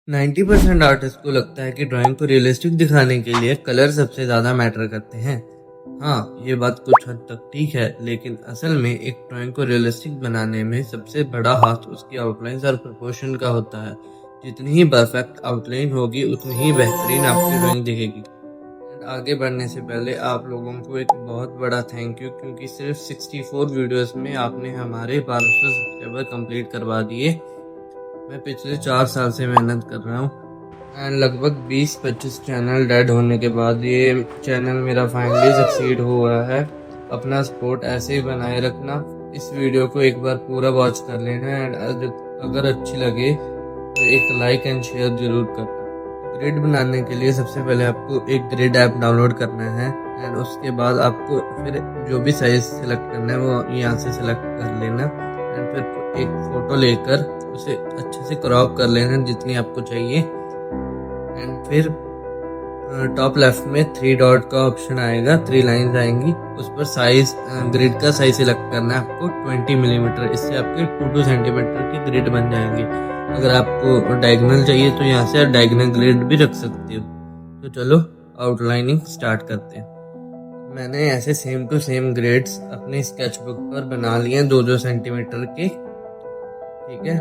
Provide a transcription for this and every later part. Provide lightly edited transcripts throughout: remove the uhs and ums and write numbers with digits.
90% artist को लगता है कि ड्राइंग को रियलिस्टिक दिखाने के लिए कलर सबसे ज़्यादा मैटर करते हैं। हाँ, ये बात कुछ हद तक ठीक है, लेकिन असल में एक ड्राइंग को रियलिस्टिक बनाने में सबसे बड़ा हाथ उसकी आउटलाइंस और प्रोपोर्शन का होता है। जितनी ही परफेक्ट आउटलाइन होगी, उतनी ही बेहतरीन आपकी ड्राइंग दिखेगी। आगे बढ़ने से पहले आप लोगों को एक बहुत बड़ा थैंक यू, क्योंकि सिर्फ 64 वीडियोस में आपने हमारे 1200 सब्सक्राइबर कंप्लीट करवा दिए। मैं पिछले 4 साल से मेहनत कर रहा हूँ एंड लगभग 20-25 चैनल डेड होने के बाद ये चैनल मेरा फाइनली सक्सीड हुआ है। अपना सपोर्ट ऐसे ही बनाए रखना। इस वीडियो को एक बार पूरा वॉच कर लेना एंड अगर अच्छी लगे तो एक लाइक एंड शेयर जरूर करना। ग्रिड बनाने के लिए सबसे पहले आपको एक ग्रिड ऐप डाउनलोड करना है एंड उसके बाद आपको फिर जो भी साइज सेलेक्ट करना है वो यहाँ से सेलेक्ट कर लेना एंड फिर एक फ़ोटो लेकर उसे अच्छे से क्रॉप कर लेना जितनी आपको चाहिए। एंड फिर टॉप लेफ्ट में 3 डॉट का ऑप्शन आएगा, 3 लाइंस आएंगी, उस पर साइज ग्रिड का साइज सिलेक्ट करना है आपको 20 मिलीमीटर। इससे आपके 2-2 सेंटीमीटर की ग्रिड बन जाएंगी। अगर आपको डायगोनल चाहिए तो यहाँ से डायगोनल ग्रिड भी रख सकते हो। तो चलो आउटलाइनिंग स्टार्ट करते हैं। मैंने ऐसे सेम टू सेम ग्रिड्स अपने स्केचबुक पर बना लिए 2-2 सेंटीमीटर के, ठीक है।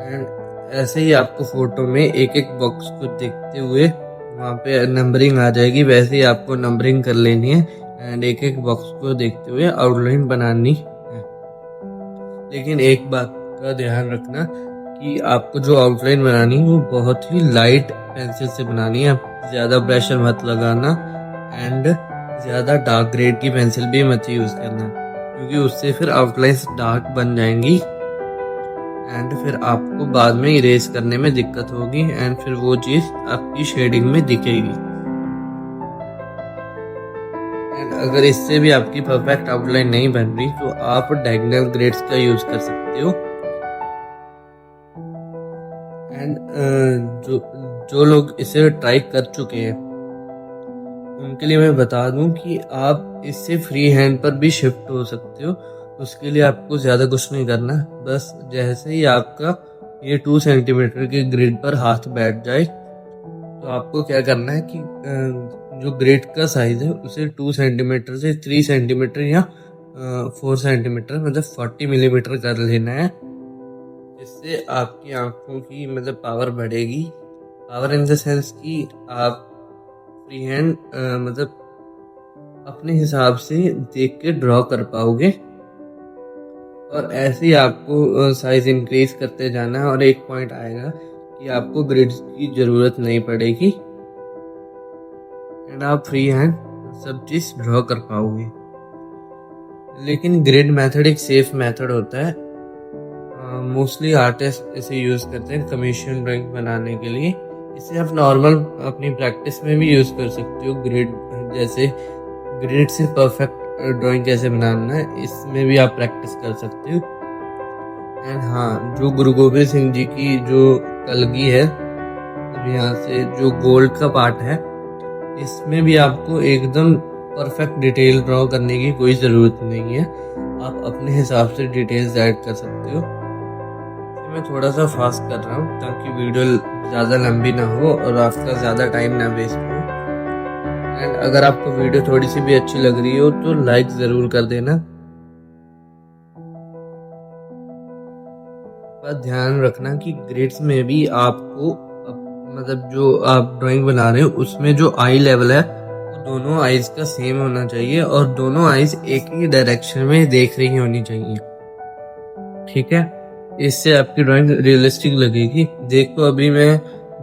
एंड ऐसे ही आपको फोटो में एक एक बॉक्स को देखते हुए वहाँ पे नंबरिंग आ जाएगी, वैसे ही आपको नंबरिंग कर लेनी है एंड एक एक बॉक्स को देखते हुए आउटलाइन बनानी है। लेकिन एक बात का ध्यान रखना कि आपको जो आउटलाइन बनानी है वो बहुत ही लाइट पेंसिल से बनानी है। ज़्यादा प्रेशर मत लगाना एंड ज़्यादा डार्क ग्रेड की पेंसिल भी मत यूज़ करना, क्योंकि उससे फिर आउटलाइंस डार्क बन जाएंगी एंड फिर आपको बाद में इरेज करने में दिक्कत होगी एंड फिर वो चीज़ आपकी शेडिंग में दिखेगी। एंड अगर इससे भी आपकी परफेक्ट आउटलाइन नहीं बन रही तो आप डायगोनल ग्रेड्स का यूज कर सकते हो। एंड जो लोग इसे ट्राई कर चुके हैं उनके लिए मैं बता दूं कि आप इससे फ्री हैंड पर भी शिफ्ट हो सकते हो। उसके लिए आपको ज़्यादा कुछ नहीं करना, बस जैसे ही आपका ये 2 सेंटीमीटर के ग्रिड पर हाथ बैठ जाए तो आपको क्या करना है कि जो ग्रिड का साइज है उसे 2 सेंटीमीटर से 3 सेंटीमीटर या 4 सेंटीमीटर मतलब 40 मिलीमीटर कर लेना है, जिससे आपकी आंखों की मतलब पावर बढ़ेगी। पावर इन द सेंस कि आप फ्री हैंड मतलब अपने हिसाब से देख के ड्रॉ कर पाओगे। और ऐसे ही आपको साइज इंक्रीज करते जाना है और एक पॉइंट आएगा कि आपको ग्रिड्स की ज़रूरत नहीं पड़ेगी एंड आप फ्री हैंड सब चीज़ ड्रॉ कर पाओगे। लेकिन ग्रिड मेथड एक सेफ मेथड होता है। मोस्टली आर्टिस्ट इसे यूज़ करते हैं कमीशन ड्राइंग बनाने के लिए। इसे आप नॉर्मल अपनी प्रैक्टिस में भी यूज़ कर सकते हो। ग्रिड जैसे ग्रिड से परफेक्ट ड्राइंग कैसे बनाना है इसमें भी आप प्रैक्टिस कर सकते हो। एंड हाँ, जो गुरु गोबिंद सिंह जी की जो कलगी है, यहाँ से जो गोल्ड का पार्ट है, इसमें भी आपको एकदम परफेक्ट डिटेल ड्रॉ करने की कोई ज़रूरत नहीं है। आप अपने हिसाब से डिटेल्स ऐड कर सकते हो। मैं थोड़ा सा फास्ट कर रहा हूँ ताकि वीडियो ज़्यादा लंबी ना हो और आपका ज़्यादा टाइम ना वेस्ट हो। एंड अगर आपको वीडियो थोड़ी सी भी अच्छी लग रही हो तो लाइक ज़रूर कर देना। पर ध्यान रखना कि ग्रिड्स में भी आपको मतलब जो आप ड्राइंग बना रहे हो उसमें जो आई लेवल है वो दोनों आईज का सेम होना चाहिए और दोनों आईज एक ही डायरेक्शन में देख रही होनी चाहिए, ठीक है। इससे आपकी ड्राइंग रियलिस्टिक लगेगी। देखो अभी मैं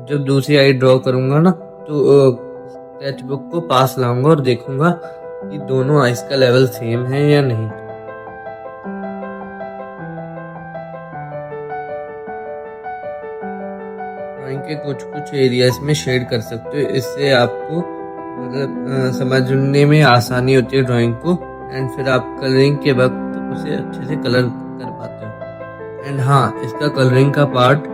जब दूसरी आई ड्रॉ करूंगा ना तो स्केचबुक को पास लाऊंगा और देखूंगा कि दोनों आईज का लेवल सेम है या नहीं। ड्राइंग के कुछ कुछ एरियाज में शेड कर सकते हो, इससे आपको मतलब समझने में आसानी होती है ड्राइंग को एंड फिर आप कलरिंग के वक्त उसे अच्छे से कलर कर पाते हो। एंड हाँ, इसका कलरिंग का पार्ट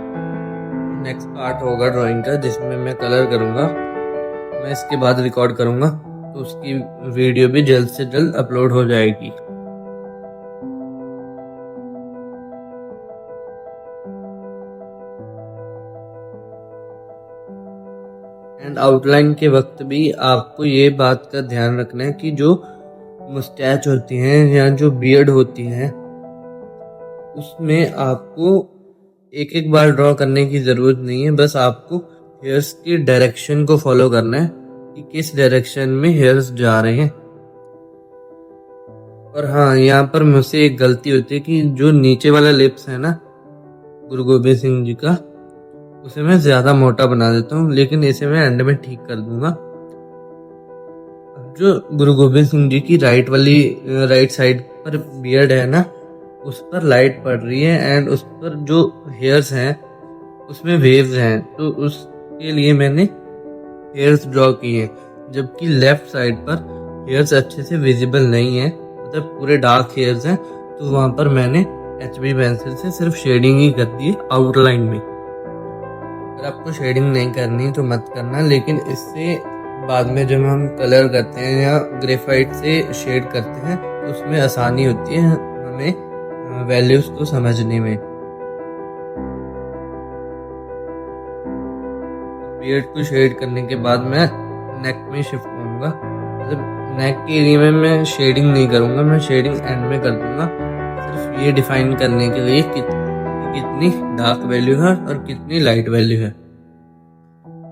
नेक्स्ट पार्ट होगा ड्राइंग का, जिसमें मैं कलर करूँगा। मैं इसके बाद रिकॉर्ड करूँगा तो उसकी वीडियो भी जल्द से जल्द अपलोड हो जाएगी। एंड आउटलाइन के वक्त भी आपको ये बात का ध्यान रखना है कि जो मुस्टैच होती हैं या जो बियर्ड होती है उसमें आपको एक एक बार ड्रॉ करने की ज़रूरत नहीं है। बस आपको हेयर्स की डायरेक्शन को फॉलो करना है कि किस डायरेक्शन में हेयर्स जा रहे हैं। और हाँ, यहाँ पर मुझसे एक गलती होती है कि जो नीचे वाला लिप्स है ना गुरु गोबिंद सिंह जी का, उसे मैं ज़्यादा मोटा बना देता हूँ, लेकिन इसे मैं एंड में ठीक कर दूंगा। जो गुरु गोबिंद सिंह जी की राइट साइड पर बियर्ड है ना, उस पर लाइट पड़ रही है एंड उस पर जो हेयर्स हैं उसमें वेव्स हैं, तो उसके लिए मैंने हेयर्स ड्रॉ किए हैं। जबकि लेफ्ट साइड पर हेयर्स अच्छे से विजिबल नहीं है, मतलब पूरे डार्क हेयर्स हैं, तो वहाँ पर मैंने HB पेंसिल से सिर्फ शेडिंग ही कर दी आउटलाइन में। अगर आपको शेडिंग नहीं करनी तो मत करना, लेकिन इससे बाद में जब हम कलर करते हैं या ग्रेफाइट से शेड करते हैं तो उसमें आसानी होती है हमें वैल्यूज को समझने में। बियर्ड को शेड करने के बाद मैं नेक में शिफ्ट करूंगा, मतलब नेक के एरिया में मैं शेडिंग नहीं करूंगा, मैं शेडिंग एंड में कर दूंगा, सिर्फ ये डिफाइन करने के लिए कि कितनी डार्क वैल्यू है और कितनी लाइट वैल्यू है।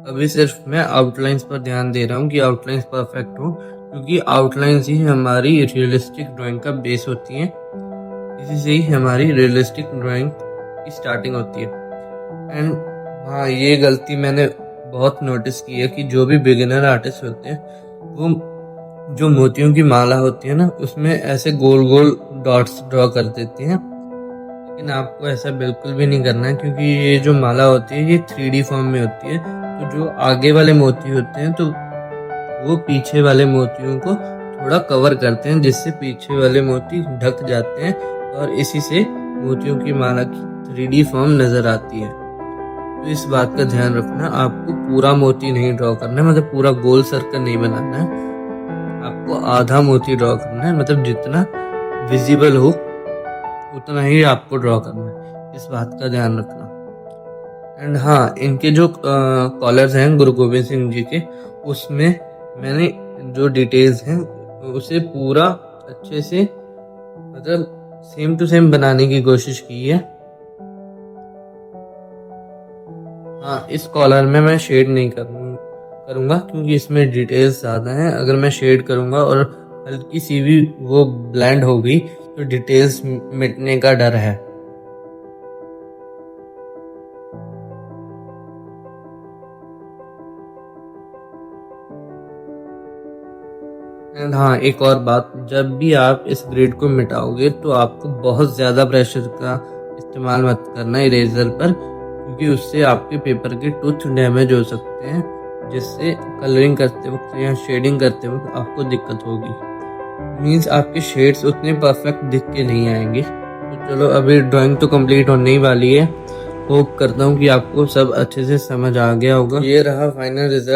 अभी सिर्फ मैं आउटलाइंस पर ध्यान दे रहा हूँ कि आउटलाइंस परफेक्ट हो, क्योंकि आउटलाइंस ही हमारी रियलिस्टिक ड्राइंग का बेस होती है। इसी से ही हमारी रियलिस्टिक ड्राइंग की स्टार्टिंग होती है। एंड हाँ, ये गलती मैंने बहुत नोटिस की है कि जो भी बिगिनर आर्टिस्ट होते हैं वो जो मोतियों की माला होती है ना, उसमें ऐसे गोल गोल डॉट्स ड्रॉ कर देते हैं, लेकिन आपको ऐसा बिल्कुल भी नहीं करना है, क्योंकि ये जो माला होती है ये 3D फॉर्म में होती है। तो जो आगे वाले मोती होते हैं तो वो पीछे वाले मोतियों को थोड़ा कवर करते हैं, जिससे पीछे वाले मोती ढक जाते हैं और इसी से मोतियों की माला की 3D फॉर्म नजर आती है। तो इस बात का ध्यान रखना, आपको पूरा मोती नहीं ड्रॉ करना है, मतलब पूरा गोल सर्कल नहीं बनाना है, आपको आधा मोती ड्रॉ करना है, मतलब जितना विजिबल हो उतना ही आपको ड्रॉ करना है, इस बात का ध्यान रखना। एंड हाँ, इनके जो कॉलर्स हैं गुरु गोबिंद सिंह जी के, उसमें मैंने जो डिटेल्स हैं उसे पूरा अच्छे से, मतलब सेम टू सेम बनाने की कोशिश की है। हाँ, इस कॉलर में मैं शेड नहीं करूँगा क्योंकि इसमें डिटेल्स ज़्यादा हैं। अगर मैं शेड करूँगा और हल्की सी भी वो ब्लेंड हो गई तो डिटेल्स मिटने का डर है। एंड हाँ, एक और बात, जब भी आप इस ग्रेड को मिटाओगे तो आपको बहुत ज़्यादा प्रेशर का इस्तेमाल मत करना इरेजर पर, क्योंकि उससे आपके पेपर के टूथ डैमेज हो सकते हैं, जिससे कलरिंग करते वक्त या शेडिंग करते वक्त आपको दिक्कत होगी। मीन्स आपके शेड्स उतने परफेक्ट दिख के नहीं आएंगे। तो चलो, अभी ड्राइंग तो कंप्लीट होने ही वाली है। होप करता हूँ कि आपको सब अच्छे से समझ आ गया होगा। ये रहा फाइनल रिजल्ट।